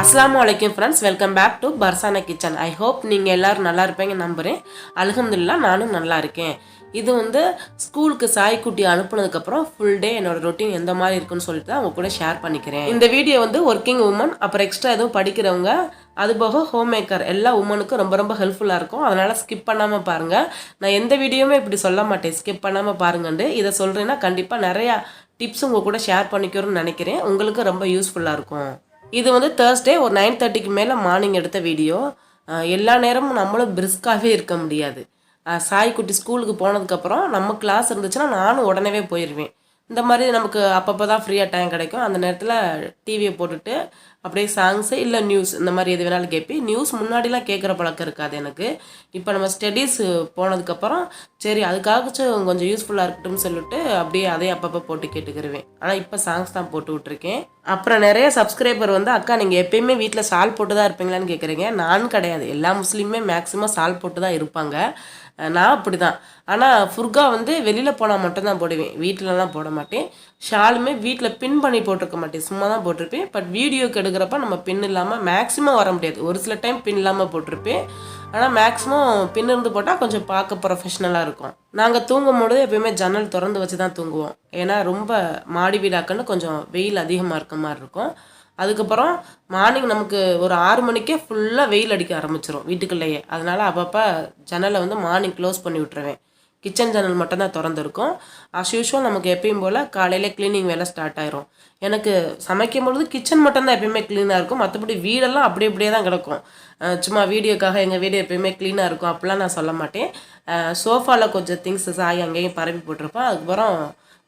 அஸ்ஸலாமு அலைக்கும் friends, welcome back to Farsana kitchen. I hope நீங்கள் எல்லோரும் நல்லா இருப்பீங்க நம்புகிறேன். அல்ஹம்துலில்லாஹ் நானும் நல்லா இருக்கேன். இது வந்து ஸ்கூலுக்கு சாய்க்குட்டி அனுப்புனதுக்கப்புறம் ஃபுல் டே என்னோட ரொட்டீன் எந்த மாதிரி இருக்குன்னு சொல்லிட்டு தான் உங்க கூட ஷேர் பண்ணிக்கிறேன். இந்த வீடியோ வந்து ஒர்க்கிங் உமன், அப்புறம் எக்ஸ்ட்ரா எதுவும் படிக்கிறவங்க, அதுபோக ஹோம் மேக்கர் எல்லா உமனுக்கும் ரொம்ப ரொம்ப ஹெல்ப்ஃபுல்லாக இருக்கும். அதனால் ஸ்கிப் பண்ணாமல் பாருங்கள். நான் எந்த வீடியோவுமே இப்படி சொல்ல மாட்டேன், ஸ்கிப் பண்ணாமல் பாருங்கண்டு. இதை சொல்கிறேன்னா கண்டிப்பாக நிறையா டிப்ஸ் உங்கள் கூட ஷேர் பண்ணிக்கிறோன்னு நினைக்கிறேன். உங்களுக்கு ரொம்ப யூஸ்ஃபுல்லாக இருக்கும். இது வந்து தேர்ஸ்டே ஒரு 9:30க்கு மேலே மார்னிங் எடுத்த வீடியோ. எல்லா நேரமும் நம்மளும் பிரிஸ்காகவே இருக்க முடியாது. சாய்க்குட்டி ஸ்கூலுக்கு போனதுக்கப்புறம் நம்ம கிளாஸ் இருந்துச்சுன்னா நானும் உடனே போயிடுவேன். இந்த மாதிரி நமக்கு அப்பப்போ தான் ஃப்ரீயாக டைம் கிடைக்கும். அந்த நேரத்தில் டிவியை போட்டுட்டு அப்படியே சாங்ஸு இல்லை நியூஸ் இந்த மாதிரி எது வேணாலும் கேட்பேன். நியூஸ் முன்னாடிலாம் கேட்குற பழக்கம் இருக்காது எனக்கு. இப்போ நம்ம ஸ்டடீஸ் போனதுக்கப்புறம் சரி அதுக்காகச்சும் கொஞ்சம் யூஸ்ஃபுல்லாக இருக்கட்டும்னு சொல்லிட்டு அப்படியே அதே அப்பப்போ போட்டு கேட்டுக்கிருவேன். ஆனால் இப்போ சாங்ஸ் தான் போட்டு விட்ருக்கேன். அப்புறம் நிறைய சப்ஸ்கிரைபர் வந்து அக்கா நீங்கள் எப்பயுமே வீட்டில் சால் போட்டு தான் இருப்பீங்களான்னு கேட்குறீங்க. நான் கிடையாது, எல்லா முஸ்லீமுமே மேக்ஸிமம் சால் போட்டு தான் இருப்பாங்க. நான் அப்படி தான். ஆனால் ஃபுர்கா வந்து வெளியில் போனால் மட்டும்தான் போடுவேன், வீட்டிலலாம் போட மாட்டேன். ஷாலுமே வீட்டில் பின் பண்ணி போட்டிருக்க மாட்டேன், சும்மா தான் போட்டிருப்பேன். பட் வீடியோக்கு எடுக்கிறப்ப நம்ம பின் இல்லாமல் மேக்ஸிமம் வர முடியாது. ஒரு சில டைம் பின் இல்லாமல் போட்டிருப்பேன். ஆனால் மேக்ஸிமம் பின் இருந்து போட்டால் கொஞ்சம் பார்க்க ப்ரொஃபஷ்னலாக இருக்கும். நாங்கள் தூங்கும் போது எப்பயுமே ஜன்னல் திறந்து வச்சு தான் தூங்குவோம். ஏன்னா ரொம்ப மாடி வீடாக்குன்னு கொஞ்சம் வெயில் அதிகமாக இருக்க மாதிரி இருக்கும். அதுக்கப்புறம் மார்னிங் நமக்கு ஒரு 6 மணிக்கே ஃபுல்லாக வெயில் அடிக்க ஆரம்பிச்சிடும் வீட்டுக்குள்ளேயே. அதனால் அப்பப்போ ஜன்னலை வந்து மார்னிங் க்ளோஸ் பண்ணி விட்டுருவேன். கிச்சன் ஜன்னல் மட்டும்தான் திறந்துருக்கும். அஸ் யூஷுவல் நமக்கு எப்பயும் போல் காலையில் க்ளீனிங் வேலை ஸ்டார்ட் ஆயிரும். எனக்கு சமைக்கும் பொழுது கிச்சன் மட்டும்தான் எப்பயுமே க்ளீனாக இருக்கும். மற்றபடி வீடெல்லாம் அப்படியே தான் கிடக்கும். சும்மா வீடியோக்காக எங்கள் வீடு எப்பயுமே க்ளீனாக இருக்கும் அப்படிலாம் நான் சொல்ல மாட்டேன். சோஃபாவில் கொஞ்சம் திங்ஸ் சாய் அங்கேயும் பரப்பி போட்டிருப்பேன். அதுக்கப்புறம்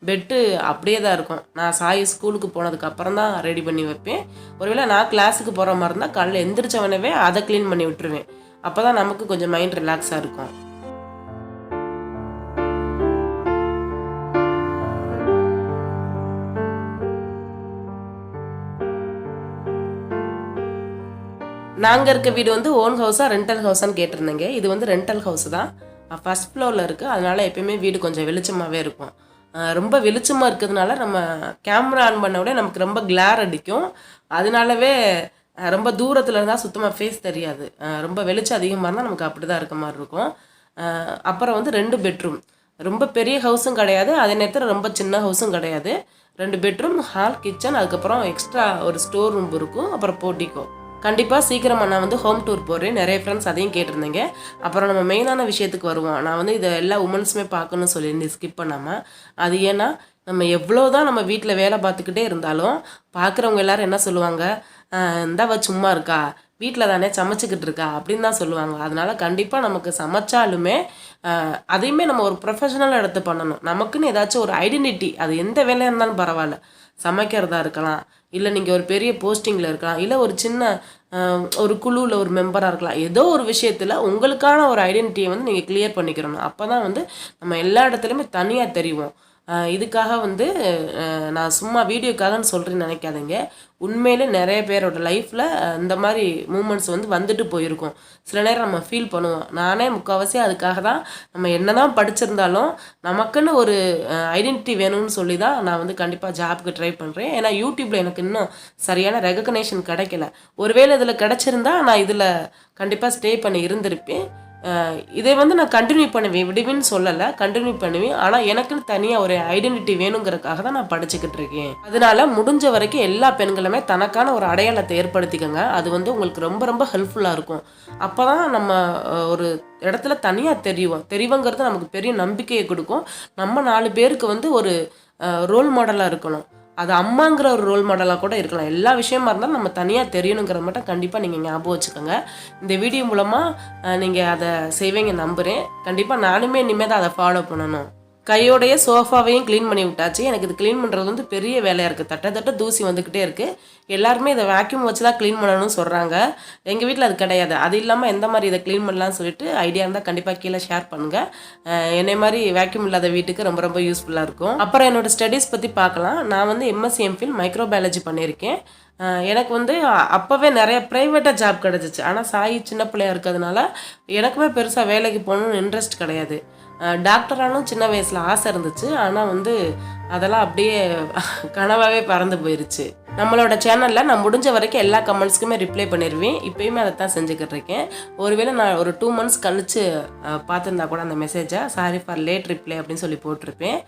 பெட்டு அப்படியே தான் இருக்கும். நான் சாய் ஸ்கூலுக்கு போனதுக்கு அப்புறம் தான் ரெடி பண்ணி வைப்பேன். ஒருவேளை நான் கிளாஸுக்கு போகிற மாதிரி இருந்தால் காலையில் எந்திரிச்சவனவே அதை க்ளீன் பண்ணி விட்டுருவேன். அப்போ தான் நமக்கு கொஞ்சம் மைண்ட் ரிலாக்ஸாக இருக்கும். நாங்கள் இருக்க வீடு வந்து ஓன் ஹவுஸாக ரெண்டல் ஹவுஸான்னு கேட்டிருந்தேங்க. இது வந்து ரெண்டல் ஹவுஸ் தான், ஃபஸ்ட் ஃப்ளோரில் இருக்குது. அதனால் எப்பயுமே வீடு கொஞ்சம் வெளிச்சமாகவே இருக்கும். ரொம்ப வெளிச்சமாக இருக்கிறதுனால நம்ம கேமரா ஆன் பண்ண விட நமக்கு ரொம்ப கிளார் அடிக்கும். அதனாலவே ரொம்ப தூரத்தில் இருந்தால் சுத்தமாக ஃபேஸ் தெரியாது. ரொம்ப வெளிச்சம் அதிகமாக இருந்தால் நமக்கு அப்படி தான் இருக்க மாதிரி இருக்கும். அப்புறம் வந்து 2 பெட்ரூம், ரொம்ப பெரிய ஹவுஸும் கிடையாது, அதே நேரத்தில் ரொம்ப சின்ன ஹவுஸும் கிடையாது. 2 பெட்ரூம், ஹால், கிச்சன், அதுக்கப்புறம் எக்ஸ்ட்ரா ஒரு ஸ்டோர் ரூம் இருக்கும். அப்புறம் போர்ட்டிகோ. கண்டிப்பாக சீக்கிரமாக நான் வந்து ஹோம் டூர் போடுறேன். நிறைய ஃப்ரெண்ட்ஸ் அதையும் கேட்டிருந்தேங்க. அப்புறம் நம்ம மெயினான விஷயத்துக்கு வருவோம். நான் வந்து இதை எல்லா உமன்ஸுமே பார்க்கணும்னு சொல்லியிருந்தேன் ஸ்கிப் பண்ணாமல். அது ஏன்னா நம்ம எவ்வளோ தான் நம்ம வீட்டில் வேலை பார்த்துக்கிட்டே இருந்தாலும் பார்க்குறவங்க எல்லோரும் என்ன சொல்லுவாங்க, இந்தாவ சும்மா இருக்கா, வீட்டில் தானே சமைச்சிக்கிட்டு இருக்கா அப்படின்னு தான் சொல்லுவாங்க. அதனால் கண்டிப்பாக நமக்கு சமைச்சாலுமே அதையுமே நம்ம ஒரு ப்ரொஃபஷனல் எடுத்து பண்ணணும். நமக்குன்னு ஏதாச்சும் ஒரு ஐடென்டிட்டி, அது எந்த வேலையாக இருந்தாலும் பரவாயில்ல, சமைக்கிறதா இருக்கலாம், இல்லை நீங்கள் ஒரு பெரிய போஸ்டிங்கில் இருக்கலாம், இல்லை ஒரு சின்ன ஒரு குழுவில் ஒரு மெம்பராக இருக்கலாம். ஏதோ ஒரு விஷயத்தில் உங்களுக்கான ஒரு ஐடென்டிட்டியை வந்து நீங்கள் கிளியர் பண்ணிக்கிறணும். அப்போ தான் வந்து நம்ம எல்லா இடத்துலையுமே தனியாக தெரியும். இதுக்காக வந்து நான் சும்மா வீடியோக்காகன்னு சொல்கிறேன்னு நினைக்காதீங்க. உண்மையிலே நிறைய பேரோட லைஃப்பில் இந்த மாதிரி மூமெண்ட்ஸ் வந்து வந்துட்டு போயிருக்கும். சில நேரம் நம்ம ஃபீல் பண்ணுவோம். நானே முக்கால்வாசி அதுக்காக தான், நம்ம என்ன தான் படிச்சிருந்தாலும் நமக்குன்னு ஒரு ஐடென்டிட்டி வேணும்னு சொல்லி தான் நான் வந்து கண்டிப்பாக ஜாப்க்கு ட்ரை பண்ணுறேன். ஏன்னா யூடியூப்பில் எனக்கு இன்னும் சரியான ரெகக்னேஷன் கிடைக்கல. ஒருவேளை இதில் கிடச்சிருந்தா நான் இதில் கண்டிப்பாக ஸ்டே பண்ணி இருந்திருப்பேன். இதை வந்து நான் கண்டினியூ பண்ணுவேன், விடுவேன்னு சொல்லலை, கண்டினியூ பண்ணுவேன். ஆனால் எனக்குன்னு தனியாக ஒரு ஐடென்டிட்டி வேணுங்கிறதுக்காக தான் நான் படிச்சுக்கிட்டு இருக்கேன். அதனால முடிஞ்ச வரைக்கும் எல்லா பெண்களுமே தனக்கான ஒரு அடையாளத்தை ஏற்படுத்திக்கோங்க. அது வந்து உங்களுக்கு ரொம்ப ரொம்ப ஹெல்ப்ஃபுல்லாக இருக்கும். அப்போ தான் நம்ம ஒரு இடத்துல தனியாக தெரியுங்கிறது நமக்கு பெரிய நம்பிக்கையை கொடுக்கும். நம்ம 4 பேருக்கு வந்து ஒரு ரோல் மாடலாக இருக்கணும். அது அம்மாங்கிற ஒரு ரோல் மாடலாக கூட இருக்கலாம். எல்லா விஷயமா இருந்தாலும் நம்ம தனியாக தெரியணுங்கிற மட்டும் கண்டிப்பாக நீங்கள் ஞாபகம் வச்சுக்கோங்க. இந்த வீடியோ மூலமாக நீங்கள் அதை செய்வீங்க நம்புகிறேன். கண்டிப்பாக நானுமே இனிமேல் தான் அதை ஃபாலோ பண்ணணும். கையோடைய சோஃபாவையும் க்ளீன் பண்ணி விட்டாச்சு. எனக்கு இது க்ளீன் பண்ணுறது வந்து பெரிய வேலையாக இருக்குது. தட்ட தூசி வந்துக்கிட்டே இருக்குது. எல்லாருமே இதை வேக்யூம் வச்சு தான் க்ளீன் பண்ணணும்னு சொல்கிறாங்க. எங்கள் வீட்டில் அது கிடையாது. அது இல்லாமல் எந்த மாதிரி இதை க்ளீன் பண்ணலான்னு சொல்லிட்டு ஐடியா இருந்தால் கண்டிப்பாக கீழே ஷேர் பண்ணுங்கள். என்னை மாதிரி வேக்யூம் இல்லாத வீட்டுக்கு ரொம்ப ரொம்ப யூஸ்ஃபுல்லாக இருக்கும். அப்புறம் என்னோடய ஸ்டடீஸ் பற்றி பார்க்கலாம். நான் வந்து எம்எஸ்சி எம்ஃபில் மைக்ரோபயாலஜி பண்ணியிருக்கேன். எனக்கு வந்து அப்போவே நிறைய ப்ரைவேட்டாக ஜாப் கிடச்சிச்சு. ஆனால் சாய் சின்ன பிள்ளையாக இருக்கிறதுனால எனக்குமே பெருசாக வேலைக்கு போகணுன்னு இன்ட்ரெஸ்ட் கிடையாது. டாக்டரானும் சின்ன வயசில் ஆசை இருந்துச்சு. ஆனால் வந்து அதெல்லாம் அப்படியே கனவாகவே பறந்து போயிடுச்சு. நம்மளோட சேனலில் நான் முடிஞ்ச வரைக்கும் எல்லா கமெண்ட்ஸ்க்குமே ரிப்ளை பண்ணிடுவேன். இப்போயுமே அதை தான் செஞ்சுக்கிட்டு இருக்கேன். ஒருவேளை நான் ஒரு 2 months கழித்து பார்த்துருந்தா கூட அந்த மெசேஜை சாரி ஃபார் லேட் ரிப்ளை அப்படின்னு சொல்லி போட்டிருப்பேன்.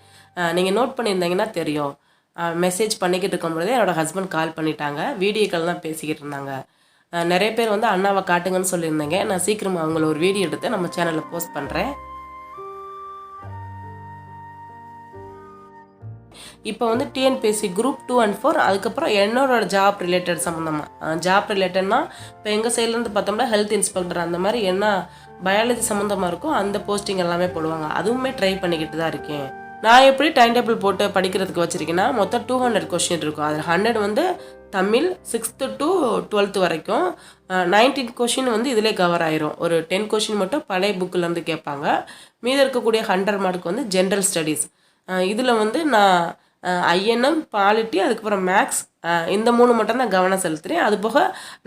நீங்கள் நோட் பண்ணியிருந்தீங்கன்னா தெரியும். மெசேஜ் பண்ணிக்கிட்டு இருக்கும்போதே என்னோடய ஹஸ்பண்ட் கால் பண்ணிட்டாங்க. வீடியோ கால் தான் பேசிக்கிட்டு இருந்தாங்க. நிறைய பேர் வந்து அண்ணாவை காட்டுங்கன்னு சொல்லியிருந்தேங்க. நான் சீக்கிரமாக அவங்கள ஒரு வீடியோ எடுத்து நம்ம சேனலில் போஸ்ட் பண்ணுறேன். இப்போ வந்து டிஎன்பிஎஸ்சி குரூப் 2 and 4 அதுக்கப்புறம் என்னோட ஜாப் ரிலேட்டட் சம்மந்தமாக ஜாப் ரிலேட்டட்னா இப்போ எங்கள் சைட்லேருந்து பார்த்தோம்னா ஹெல்த் இன்ஸ்பெக்டர் அந்த மாதிரி என்ன பயாலஜி சம்மந்தமாக இருக்கும் அந்த போஸ்டிங் எல்லாமே போடுவாங்க. அதுவுமே ட்ரை பண்ணிக்கிட்டு தான் இருக்கேன். நான் எப்படி டைம் டேபிள் போட்டு படிக்கிறதுக்கு வச்சுருக்கேன்னா மொத்தம் 200 கொஷின் இருக்கும். அதில் 100 வந்து தமிழ் 6th to 12th வரைக்கும், 19 கொஷின் வந்து இதிலே கவர் ஆயிரும். ஒரு 10 கொஷின் மட்டும் பழைய புக்கிலேருந்து கேட்பாங்க. மீதி இருக்கக்கூடிய 100 மார்க் வந்து ஜென்ரல் ஸ்டடீஸ். இதில் வந்து நான் ஐஎன்எம், பாலிட்டி, அதுக்கப்புறம் மேக்ஸ், இந்த 3 மட்டும் தான் கவனம் செலுத்துகிறேன். அது போக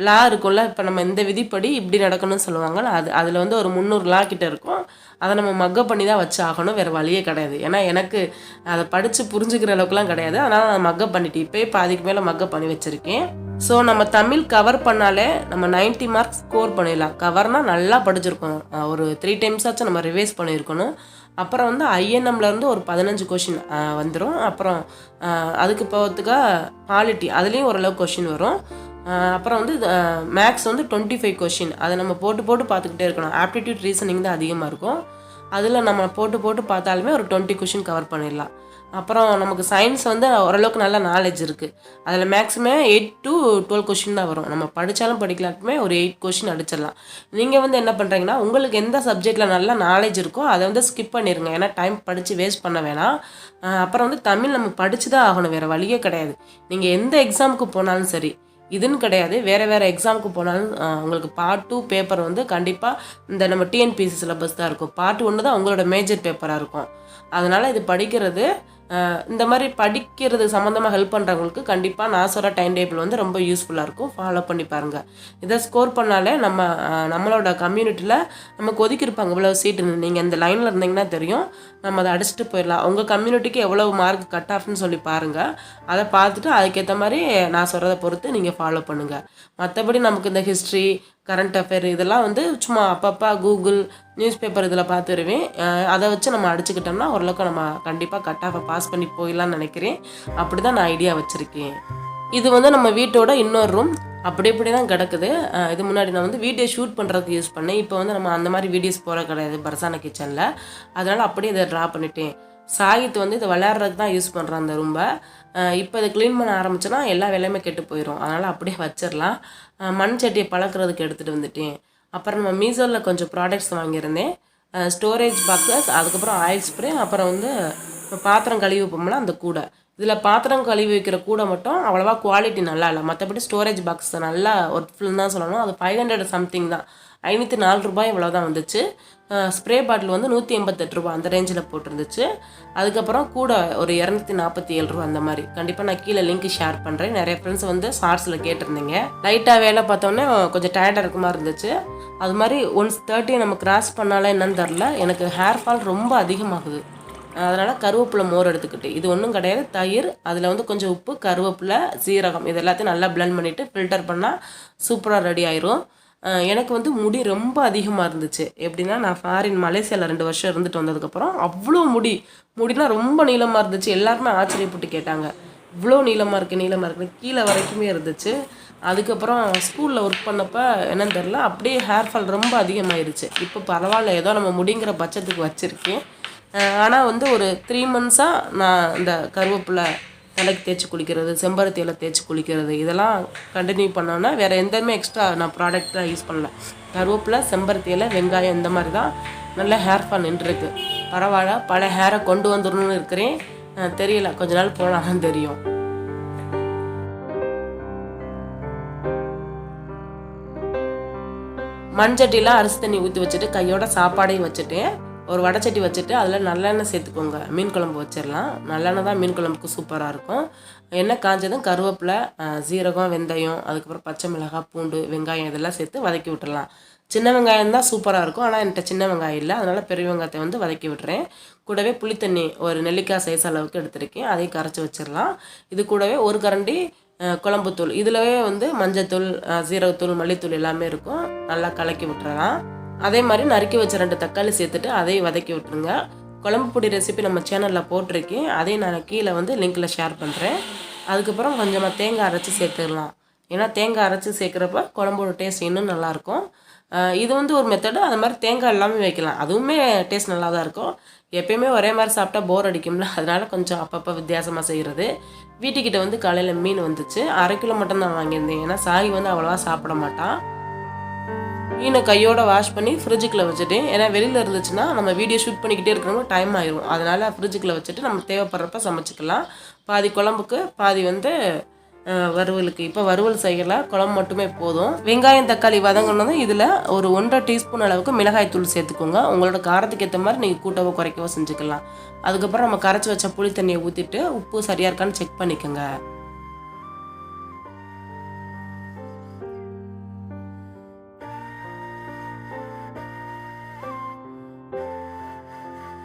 லா இருக்கும்ல, இப்போ நம்ம இந்த விதிப்படி இப்படி நடக்கணும்னு சொல்லுவாங்கள்ல, அதில் வந்து ஒரு 300 லா கிட்ட இருக்கும். அதை நம்ம மக்கப் பண்ணி தான் வச்சு ஆகணும், வேறு வழியே கிடையாது. ஏன்னா எனக்கு அதை படித்து புரிஞ்சுக்கிற அளவுக்குலாம் கிடையாது. அதனால் நான் மக்கப் பண்ணிட்டு இப்போயே பாதிக்கு மேலே மக்கப் பண்ணி வச்சுருக்கேன். ஸோ நம்ம தமிழ் கவர் பண்ணாலே நம்ம 90 மார்க்ஸ் ஸ்கோர் பண்ணிடலாம். கவர்னால் நல்லா படிச்சிருக்கணும், ஒரு 3 times ஆச்சும் நம்ம ரிவைஸ் பண்ணியிருக்கணும். அப்புறம் வந்து ஐஎன்எம்லேருந்து ஒரு 15 கொஷின் வந்துடும். அப்புறம் அதுக்கு போகிறதுக்காக பாலிட்டி அதுலேயும் ஓரளவு கொஷின் வரும். அப்புறம் வந்து மேக்ஸ் வந்து 25 கொஷின். அதை நம்ம போட்டு போட்டு பார்த்துக்கிட்டே இருக்கணும். ஆப்டிடியூட் ரீசனிங் தான் அதிகமாக இருக்கும். அதில் நம்ம போட்டு போட்டு பார்த்தாலுமே ஒரு 20 கொஷின் கவர் பண்ணிடலாம். அப்புறம் நமக்கு சயின்ஸ் வந்து ஓரளவுக்கு நல்ல நாலேஜ் இருக்குது. அதில் மேக்ஸிமம் 8 to 12 கொஷின் தான் வரும். நம்ம படித்தாலும் படிக்கலாட்டுமே ஒரு 8 கொஷின் அடிச்சிடலாம். நீங்கள் வந்து என்ன பண்ணுறீங்கன்னா உங்களுக்கு எந்த சப்ஜெக்டில் நல்ல நாலேஜ் இருக்கோ அதை வந்து ஸ்கிப் பண்ணிடுங்க. ஏன்னா டைம் படித்து வேஸ்ட் பண்ண வேணாம். அப்புறம் வந்து தமிழ் நம்ம படித்து தான் ஆகணும், வேறு வழியே கிடையாது. நீங்கள் எந்த எக்ஸாமுக்கு போனாலும் சரி, இதுன்னு கிடையாது, வேறு எக்ஸாமுக்கு போனாலும் உங்களுக்கு பார்ட் 2 பேப்பர் வந்து கண்டிப்பாக இந்த நம்ம டிஎன்பிஎஸ்சி சிலபஸ் தான் இருக்கும். பார்ட் 1 தான் உங்களோட மேஜர் பேப்பராக இருக்கும். அதனால் இது படிக்கிறது இந்த மாதிரி படிக்கிறது சம்மந்தமாக ஹெல்ப் பண்ணுறவங்களுக்கு கண்டிப்பாக நான் சொல்கிற டைம் டேபிள் வந்து ரொம்ப யூஸ்ஃபுல்லாக இருக்கும். ஃபாலோ பண்ணி பாருங்கள். இதை ஸ்கோர் பண்ணாலே நம்மளோட கம்யூனிட்டியில் நமக்கு ஒதுக்கியிருப்பாங்க இவ்வளோ சீட்டுன்னு. நீங்கள் இந்த லைனில் இருந்தீங்கன்னா தெரியும், நம்ம அதை அடிச்சுட்டு போயிடலாம். உங்கள் கம்யூனிட்டிக்கு எவ்வளவு மார்க் கட் ஆஃப்னு சொல்லி பாருங்கள். அதை பார்த்துட்டு அதுக்கேற்ற மாதிரி நான் சொல்கிறத பொறுத்து நீங்கள் ஃபாலோ பண்ணுங்கள். மற்றபடி நமக்கு இந்த ஹிஸ்ட்ரி, கரண்ட் அஃபேர் இதெல்லாம் வந்து சும்மா அப்பப்போ கூகுள், நியூஸ் பேப்பர் இதில் பார்த்து வருவேன். அதை வச்சு நம்ம அடிச்சுக்கிட்டோம்னா ஓரளவுக்கு நம்ம கண்டிப்பாக கட் ஆஃபை பாஸ் பண்ணி போயிடலான்னு நினைக்கிறேன். அப்படி தான் நான் ஐடியா வச்சுருக்கேன். இது வந்து நம்ம வீட்டோட இன்னொரு ரூம் அப்படி தான் கிடக்குது. இது முன்னாடி நான் வந்து வீடியோ ஷூட் பண்ணுறதுக்கு யூஸ் பண்ணேன். இப்போ வந்து நம்ம அந்த மாதிரி வீடியோஸ் போகிற கிடையாது பர்சானா கிச்சனில். அதனால் அப்படியே இதை ட்ரா பண்ணிட்டேன். சாகித் வந்து இதை விளையாடுறதுக்கு தான் யூஸ் பண்ணுறான் அந்த ரூம்பை. இப்போ இதை க்ளீன் பண்ண ஆரம்பிச்சோன்னா எல்லா வேலையுமே கெட்டு போயிடும். அதனால் அப்படியே வச்சிடலாம். மண் சட்டியை பழக்கிறதுக்கு எடுத்துகிட்டு வந்துட்டேன். அப்புறம் நம்ம மீஷோவில் கொஞ்சம் ப்ராடக்ட்ஸ் வாங்கியிருந்தேன். ஸ்டோரேஜ் பாக்ஸஸ், அதுக்கப்புறம் ஆயில் ஸ்ப்ரே, அப்புறம் வந்து பாத்திரம் கழுவி வைப்போம்ல அந்த கூடை. இதில் பாத்திரம் கழுவி வைக்கிற கூடை மட்டும் அவ்வளோவா குவாலிட்டி நல்லா இல்லை. மற்றபடி ஸ்டோரேஜ் பாக்ஸ் நல்லா ஒர்க்ஃபுல்னு தான் சொல்லணும். அது 500 சம்திங் தான், 504 ரூபாய் இவ்வளோ தான் வந்துச்சு. ஸ்ப்ரே பாட்டில் வந்து 188 ரூபா அந்த ரேஞ்சில் போட்டிருந்துச்சு. அதுக்கப்புறம் கூட ஒரு 247 ரூபா அந்த மாதிரி. கண்டிப்பாக நான் கீழே லிங்க் ஷேர் பண்ணுறேன். நிறைய ஃப்ரெண்ட்ஸ் வந்து ஷார்ட்ஸில் கேட்டிருந்தீங்க. லைட்டாக வேலை பார்த்தோன்னே கொஞ்சம் டயர்டாக இருக்க மாதிரி இருந்துச்சு. அது மாதிரி 130 நம்ம கிராஸ் பண்ணாலே என்னன்னு தெரில, எனக்கு ஹேர் ஃபால் ரொம்ப அதிகமாகுது. அதனால் கருவேப்பிலை மோர் எடுத்துக்கிட்டு, இது ஒன்றும் கிடையாது, தயிர், அதில் வந்து கொஞ்சம் உப்பு, கருவேப்பிலை, சீரகம் இது எல்லாத்தையும் நல்லா பிளெண்ட் பண்ணிவிட்டு ஃபில்டர் பண்ணால் சூப்பராக ரெடி ஆயிரும். எனக்கு வந்து முடி ரொம்ப அதிகமாக இருந்துச்சு. எப்படின்னா நான் ஃபாரின் மலேசியாவில் 2 வருஷம் இருந்துட்டு வந்ததுக்கப்புறம் அவ்வளோ முடினா ரொம்ப நீளமாக இருந்துச்சு. எல்லாருமே ஆச்சரியப்பட்டு கேட்டாங்க, இவ்வளோ நீளமாக இருக்குன்னு. கீழே வரைக்குமே இருந்துச்சு. அதுக்கப்புறம் ஸ்கூலில் ஒர்க் பண்ணப்போ என்னன்னு தெரில, அப்படியே ஹேர் ஃபால் ரொம்ப அதிகமாகிருச்சு. இப்போ பரவாயில்ல, ஏதோ நம்ம முடிங்கிற பட்சத்துக்கு வச்சுருக்கேன். ஆனால் வந்து ஒரு 3 months நான் இந்த கருவேப்பிலை தலைக்கு தேய்ச்சி குளிக்கிறது, செம்பருத்தி இலை தேய்ச்சி குளிக்கிறது இதெல்லாம் கண்டினியூ பண்ணோன்னா வேறு எந்தமே எக்ஸ்ட்ரா நான் ப்ராடக்ட் தான் யூஸ் பண்ணல. கருவேப்பிலை, செம்பருத்தி இலை, வெங்காயம் இந்த மாதிரி தான் நல்ல ஹேர் ஃபால் நின்றுருக்கு. பரவாயில்ல, பல ஹேரை கொண்டு வந்துடணும்னு இருக்கிறேன். தெரியல, கொஞ்ச நாள் போனாலும் தெரியும். மண்சட்டிலாம் அரிசி தண்ணி ஊற்றி வச்சுட்டு கையோட சாப்பாடையும் வச்சுட்டேன். ஒரு வடைச்சட்டி வச்சுட்டு அதில் நல்லெண்ணெய் சேர்த்துக்கோங்க. மீன் குழம்பு வச்சிடலாம். நல்லெண்ணெய் தான் மீன் குழம்புக்கு சூப்பராக இருக்கும். எண்ணெய் காஞ்சதும் கருவேப்பிலை, சீரகம், வெந்தயம், அதுக்கப்புறம் பச்சை மிளகாய், பூண்டு, வெங்காயம் இதெல்லாம் சேர்த்து வதக்கி விட்டுறலாம். சின்ன வெங்காயம் தான் சூப்பராக இருக்கும். ஆனால் என்கிட்ட சின்ன வெங்காயம் இல்லை, அதனால் பெரிய வெங்காயத்தை வந்து வதக்கி விட்டுறேன். கூடவே புளித்தண்ணி ஒரு நெல்லிக்காய் சைஸ் அளவுக்கு எடுத்துருக்கேன், அதையும் கரைச்சி வச்சிடலாம். இது கூடவே ஒரு கரண்டி குழம்புத்தூள் இதிலவே வந்து மஞ்சத்தூள், சீரகத்தூள், மல்லித்தூள் எல்லாமே இருக்கும். நல்லா கலக்கி விட்டுறலாம். அதே மாதிரி நறுக்கி வச்ச 2 தக்காளி சேர்த்துட்டு அதையும் வதக்கி விட்டுருங்க. குழம்பு பொடி ரெசிபி நம்ம சேனலில் போட்டிருக்கேன். அதையும் நான் கீழே வந்து லிங்க்கில் ஷேர் பண்ணுறேன். அதுக்கப்புறம் கொஞ்சமாக தேங்காய் அரைச்சி சேர்த்துடலாம். ஏன்னா தேங்காய் அரைச்சி சேர்க்குறப்ப குழம்போட டேஸ்ட் இன்னும் நல்லாயிருக்கும். இது வந்து ஒரு மெத்தடு. அது மாதிரி தேங்காய் எல்லாமே வைக்கலாம், அதுவுமே டேஸ்ட் நல்லா தான் இருக்கும். எப்பயுமே ஒரே மாதிரி சாப்பிட்டா போர் அடிக்கும்ல, அதனால கொஞ்சம் அப்பப்போ வித்தியாசமாக செய்கிறது. வீட்டுக்கிட்ட வந்து காலையில் மீன் வந்துச்சு. 1/2 கிலோ மட்டும் தான் வாங்கியிருந்தேன். ஏன்னா சாய் வந்து அவ்வளோவா சாப்பிட மாட்டான். மீனை கையோடு வாஷ் பண்ணி ஃப்ரிட்ஜுக்குள்ளே வச்சுட்டேன். ஏன்னா வெளியில் இருந்துச்சுன்னா நம்ம வீடியோ ஷூட் பண்ணிக்கிட்டே இருக்கிறவங்க டைம் ஆயிடும். அதனால் ஃப்ரிட்ஜுக்குள்ளே வச்சுட்டு நம்ம தேவைப்படுறப்ப சமைச்சிக்கலாம். பாதி குழம்புக்கு, பாதி வந்து வறுவலுக்கு. இப்போ வறுவல் செய்யலாம், குழம்பு மட்டுமே போதும். வெங்காயம் தக்காளி வதங்கணும். இதில் ஒரு 1.5 டீஸ்பூன் அளவுக்கு மிளகாய் தூள் சேர்த்துக்கோங்க. உங்களோட காரத்துக்கு ஏற்ற மாதிரி நீங்கள் கூட்டவோ குறைக்கவோ செஞ்சுக்கலாம். அதுக்கப்புறம் நம்ம கரைச்சி வச்ச புளி தண்ணியை ஊற்றிட்டு உப்பு சரியாக இருக்கான்னு செக் பண்ணிக்கோங்க.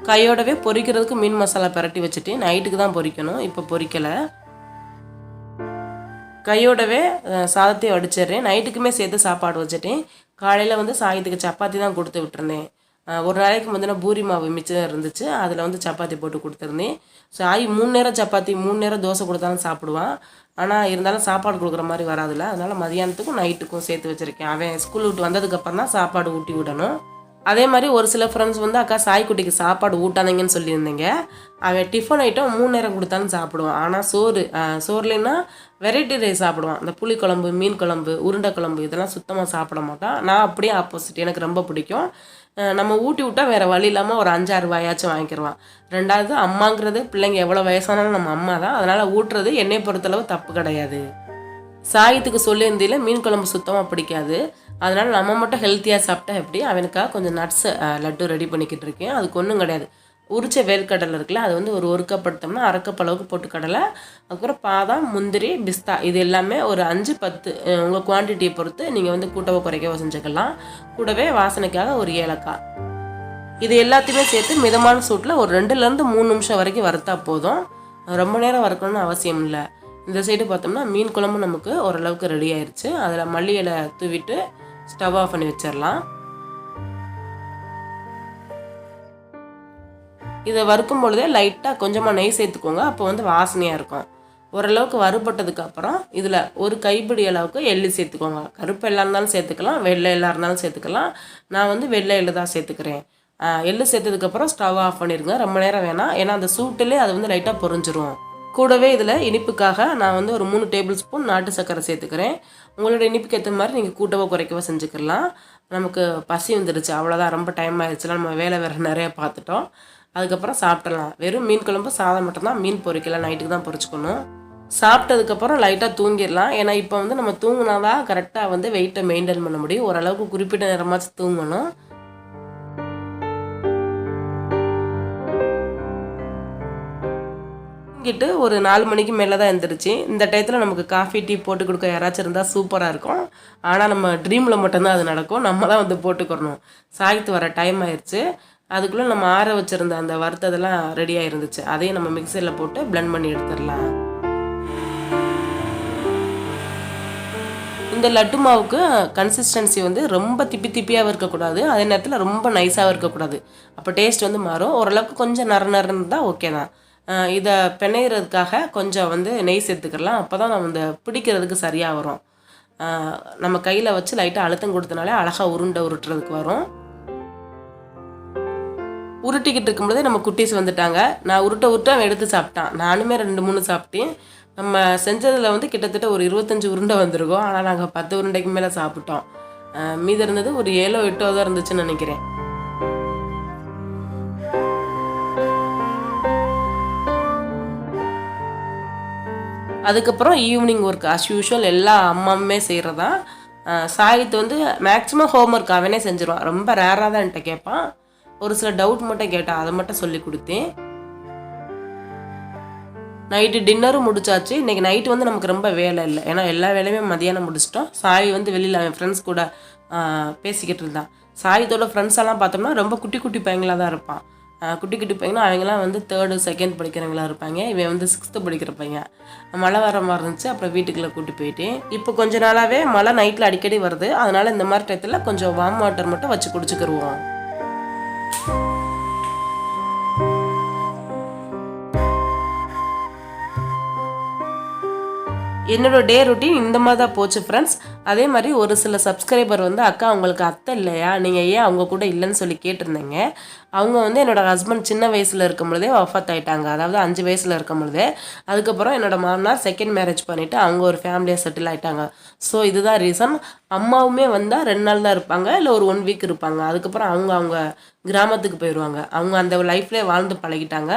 கையோடவே பொரிக்கிறதுக்கு மீன் மசாலா பரட்டி வச்சுட்டு நைட்டுக்கு தான் பொரிக்கணும், இப்போ பொரிக்கலை. கையோடவே சாதத்தையும் வடிச்சிடுறேன். நைட்டுக்குமே சேர்த்து சாப்பாடு வச்சுட்டேன். காலையில் வந்து சாயத்துக்கு சப்பாத்தி தான் கொடுத்து விட்டுருந்தேன். ஒரு நாளைக்கு முந்தின பூரி மாவு மிச்சம் இருந்துச்சு, அதில் வந்து சப்பாத்தி போட்டு கொடுத்துருந்தேன். சாய் 3 நேரம் சப்பாத்தி 3 நேரம் தோசை கொடுத்தாலும் சாப்பிடுவான். ஆனால் இருந்தாலும் சாப்பாடு கொடுக்குற மாதிரி வராதுல்ல, அதனால் மதியானத்துக்கும் நைட்டுக்கும் சேர்த்து வச்சுருக்கேன். அவன் ஸ்கூல் விட்டு வந்ததுக்கப்புறம் தான் சாப்பாடு ஊட்டி விடணும். அதே மாதிரி ஒரு சில ஃப்ரெண்ட்ஸ் வந்து அக்கா சாய்க்குட்டிக்கு சாப்பாடு ஊட்டாதீங்கன்னு சொல்லியிருந்தீங்க. அவன் டிஃபன் ஐட்டம் 3 நேரம் கொடுத்தாலும் சாப்பிடுவான். ஆனால் சோறுலைன்னா வெரைட்டி ரைஸ் சாப்பிடுவான். இந்த புளிக்குழம்பு, மீன் குழம்பு, உருண்டை குழம்பு இதெல்லாம் சுத்தமாக சாப்பிட மாட்டான். நான் அப்படியே ஆப்போசிட், எனக்கு ரொம்ப பிடிக்கும். நம்ம ஊட்டி விட்டால் வேறு வழி இல்லாமல் ஒரு 5-6 வாயாச்சும் வாங்கிக்கிடுவான். 2வது அம்மாங்கிறது பிள்ளைங்க எவ்வளோ வயசானாலும் நம்ம அம்மா தான், அதனால் ஊட்டுறது என்னை பொறுத்தளவு தப்பு கிடையாது. சாயத்துக்கு சொல்லியிருந்தில மீன் குழம்பு சுத்தமாக பிடிக்காது. அதனால் நம்ம மட்டும் ஹெல்த்தியாக சாப்பிட்டா எப்படி, அவனுக்காக கொஞ்சம் நட்ஸு லட்டு ரெடி பண்ணிக்கிட்டு இருக்கேன். அதுக்கு ஒன்றும் கிடையாது. உரிச்ச வேர்க்கடலை இருக்குல்ல, அது வந்து ஒரு கப் எடுத்தோம்னா 1/2 கப் அளவுக்கு போட்டு கடலை, அதுக்கப்புறம் பாதாம், முந்திரி, பிஸ்தா இது எல்லாமே ஒரு 5-10 உங்கள் குவான்டிட்டியை பொறுத்து நீங்கள் வந்து கூட்டவோ குறைக்கவோ செஞ்சுக்கலாம். கூடவே வாசனைக்காக ஒரு ஏலக்காய், இது எல்லாத்தையுமே சேர்த்து மிதமான சூட்டில் ஒரு 2லேருந்து 3 நிமிஷம் வரைக்கும் வறுத்தா போதும். ரொம்ப நேரம் வறுக்கணும்னு அவசியம் இல்லை. இந்த சைடு பார்த்தோம்னா மீன் குழம்பு நமக்கு ஓரளவுக்கு ரெடி ஆயிடுச்சு. அதில் மல்லி இலை தூவிட்டு ஸ்டவ் ஆஃப் பண்ணி வச்சிடலாம். இதை வறுக்கும் பொழுதே லைட்டாக கொஞ்சமாக நெய் சேர்த்துக்கோங்க, அப்போ வந்து வாசனையாக இருக்கும். ஓரளவுக்கு வறுபட்டதுக்கு அப்புறம் இதில் ஒரு கைப்பிடி அளவுக்கு எள்ளு சேர்த்துக்கோங்க. கருப்பு எல்லாம் இருந்தாலும் சேர்த்துக்கலாம், வெள்ளை எல்லாம் இருந்தாலும் சேர்த்துக்கலாம். நான் வந்து வெள்ளை எள்ளு தான் சேர்த்துக்கிறேன். எள்ளு சேர்த்ததுக்கப்புறம் ஸ்டவ் ஆஃப் பண்ணிடுங்க. ரொம்ப நேரம் வேணாம், ஏன்னா அந்த சூட்டிலே அது வந்து லைட்டாக பொரிஞ்சிரும். கூடவே இதில் இனிப்புக்காக நான் வந்து ஒரு 3 டேபிள் ஸ்பூன் நாட்டு சர்க்கரை சேர்த்துக்கிறேன். உங்களோட இனிப்புக்கு ஏற்ற மாதிரி நீங்கள் கூட்டவோ குறைக்கவோ செஞ்சுக்கலாம். நமக்கு பசி வந்துடுச்சு, அவ்வளோதான். ரொம்ப டைம் ஆயிடுச்சுலாம், நம்ம வேலை வேறு நிறைய பார்த்துட்டோம். அதுக்கப்புறம் சாப்பிடலாம். வெறும் மீன் குழம்பு சாதம் மட்டும்தான், மீன் பொரிக்கலாம், நைட்டுக்கு தான் பொரிச்சுக்கணும். சாப்பிட்டதுக்கப்புறம் லைட்டாக தூங்கிடலாம். ஏன்னா இப்போ வந்து நம்ம தூங்கினா தான் கரெக்டாக வந்து வெயிட்டை மெயின்டைன் பண்ண முடியும். ஓரளவுக்கு குறிப்பிட்ட நேரமாச்சும் தூங்கணும். தூங்கிட்டு ஒரு 4 மணிக்கு மேலே தான் எழுந்திரிச்சு. இந்த டயத்தில் நமக்கு காஃபி டீ போட்டு கொடுக்க யாராச்சும் இருந்தால் சூப்பராக இருக்கும். ஆனால் நம்ம ட்ரீமில் மட்டும்தான் அது நடக்கும், நம்ம தான் வந்து போட்டுக்கிறணும். சாய்த்து வர டைம் ஆயிடுச்சு. அதுக்குள்ளே நம்ம ஆற வச்சுருந்த அந்த வறுத்ததெல்லாம் ரெடியாக இருந்துச்சு. அதையும் நம்ம மிக்சரில் போட்டு பிளெண்ட் பண்ணி எடுத்துடலாம். இந்த லட்டு மாவுக்கு கன்சிஸ்டன்சி வந்து ரொம்ப திப்பியாகவும் இருக்கக்கூடாது, அதே நேரத்தில் ரொம்ப நைஸாகவும் இருக்கக்கூடாது. அப்போ டேஸ்ட் வந்து மாறும். ஓரளவுக்கு கொஞ்சம் நறுநறுன்னு தான் ஓகே தான். இதை பிணையிறதுக்காக கொஞ்சம் வந்து நெய் சேர்த்துக்கலாம். அப்போ தான் நம்ம இந்த பிடிக்கிறதுக்கு சரியாக வரும். நம்ம கையில் வச்சு லைட்டாக அழுத்தம் கொடுத்தனாலே அழகாக உருட்டுறதுக்கு வரும். உருட்டிக்கிட்டு இருக்கும்போதே நம்ம குட்டீஸ் வந்துட்டாங்க. நான் உருட்ட அவன் எடுத்து சாப்பிட்டான். நானுமே 2-3 சாப்பிட்டேன். நம்ம செஞ்சதில் வந்து கிட்டத்தட்ட ஒரு 25 உருண்டை வந்திருக்கோம். ஆனால் நாங்கள் 10 உருண்டைக்கு மேலே சாப்பிட்டோம். மீதி இருந்தது ஒரு 7-8 தான் இருந்துச்சுன்னு நினைக்கிறேன். அதுக்கப்புறம் ஈவினிங் ஒர்க் அஸ் யூஷுவல் எல்லா அம்மாவுமே செய்கிறதா. சாகித் வந்து மேக்ஸிமம் ஹோம் ஒர்க் அவனே செஞ்சிருவான். ரொம்ப ரேராக தான் என்கிட்ட கேட்பான். ஒரு சில டவுட் மட்டும் கேட்டான், அதை மட்டும் சொல்லி கொடுத்தேன். நைட்டு டின்னரும் முடிச்சாச்சு. இன்றைக்கி நைட்டு வந்து நமக்கு ரொம்ப வேலை இல்லை, ஏன்னா எல்லா வேலையுமே மதியானம் முடிச்சிட்டோம். சாய் வந்து வெளியில் அவன் ஃப்ரெண்ட்ஸ் கூட பேசிக்கிட்டு இருந்தான். சாயத்தோட ஃப்ரெண்ட்ஸ் எல்லாம் பார்த்தோம்னா ரொம்ப குட்டி பையங்களாக தான் இருப்பான். குட்டி குட்டி பையனா அவங்களாம் வந்து 3rd 2nd படிக்கிறவங்களா இருப்பாங்க. இவன் வந்து 6th படிக்கிற பையன். மழை வர மாதிரி இருந்துச்சு, அப்புறம் வீட்டுக்குள்ளே கூட்டி போயிட்டேன். இப்போ கொஞ்ச நாளாகவே மழை நைட்டில் அடிக்கடி வருது, அதனால் இந்த மாதிரி டயத்தில் கொஞ்சம் வார்ம் வாட்டர் மட்டும் வச்சு குடிச்சுக்கிருவோம். என்னோட டே ரொட்டீன் இந்த மாதிரி தான் போச்சு ஃப்ரெண்ட்ஸ். அதே மாதிரி ஒரு சில சப்ஸ்கிரைபர் வந்து அக்கா உங்களுக்கு அத்தை இல்லையா, நீங்கள் ஏன் அவங்க கூட இல்லைன்னு சொல்லி கேட்டிருந்தீங்க. அவங்க வந்து என்னோட ஹஸ்பண்ட் சின்ன வயசில் இருக்கும் பொழுதே வஃபாத் ஆகிட்டாங்க, அதாவது 5 வயசில் இருக்கும் பொழுதே. அதுக்கப்புறம் என்னோட மாமனார் செகண்ட் மேரேஜ் பண்ணிவிட்டு அவங்க ஒரு ஃபேமிலியாக செட்டில் ஆகிட்டாங்க. ஸோ இதுதான் ரீசன். அம்மாவுமே வந்தால் 2 நாள் தான் இருப்பாங்க, இல்லை ஒரு 1 வீக் இருப்பாங்க. அதுக்கப்புறம் அவங்க கிராமத்துக்கு போயிடுவாங்க. அவங்க அந்த லைஃப்லேயே வாழ்ந்து பழகிட்டாங்க.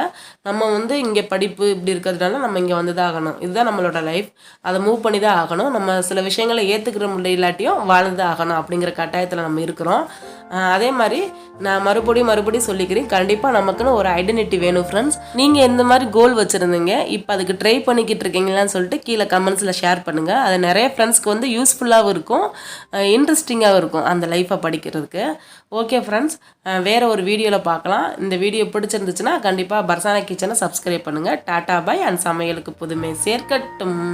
நம்ம வந்து இங்கே படிப்பு இப்படி இருக்கிறதுனால நம்ம இங்கே வந்து தான் ஆகணும். இதுதான் நம்மளோட லைஃப், அதை மூவ் பண்ணி தான் ஆகணும். நம்ம சில விஷயங்களை ஏற்றுக்கிற முடியலாட்டியும் வாழ்ந்து ஆகணும் அப்படிங்கிற கட்டாயத்தில் நம்ம இருக்கிறோம். அதே மாதிரி நான் மறுபடியும் சொல்லிக்கிறேன், கண்டிப்பாக நமக்குன்னு ஒரு ஐடென்டிட்டி வேணும் ஃப்ரெண்ட்ஸ். நீங்கள் இந்த மாதிரி கோல் வச்சுருந்தீங்க, இப்போ அதுக்கு ட்ரை பண்ணிக்கிட்டு இருக்கீங்களான்னு சொல்லிட்டு கீழே கமெண்ட்ஸில் ஷேர் பண்ணுங்கள். அது நிறைய ஃப்ரெண்ட்ஸ்க்கு வந்து யூஸ்ஃபுல்லாகவும் இருக்கும், இன்ட்ரெஸ்டிங்காகவும் இருக்கும் அந்த லைஃப்பை படிக்கிறதுக்கு. ஓகே ஃப்ரெண்ட்ஸ், வேறு ஒரு வீடியோவில் பார்க்கலாம். இந்த வீடியோ பிடிச்சிருந்துச்சுன்னா கண்டிப்பாக பர்சானா கிச்சனை சப்ஸ்கிரைப் பண்ணுங்கள். Tata bye. அண்ட் சமையலுக்கு புதுமை சேர்க்கட்டும்.